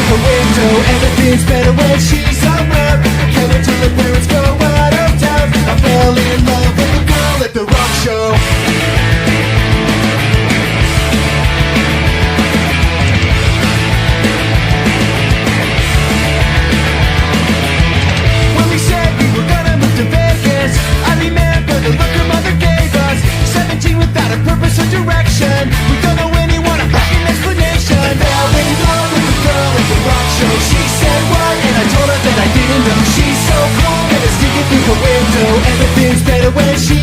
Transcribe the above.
the window. Everything's better when she's somewhere. Can't wait till the parents go out of town. I fell in love with a girl at the rock show. When we said we were gonna move to Vegas, I remember the look her mother gave us. 17 without a purpose or direction. We don't know anyone, a fucking explanation. I fell in love with a girl at the rock show. She said what? And I told her that I didn't know. She's so cool and it's sticking through the window. Everything's better when she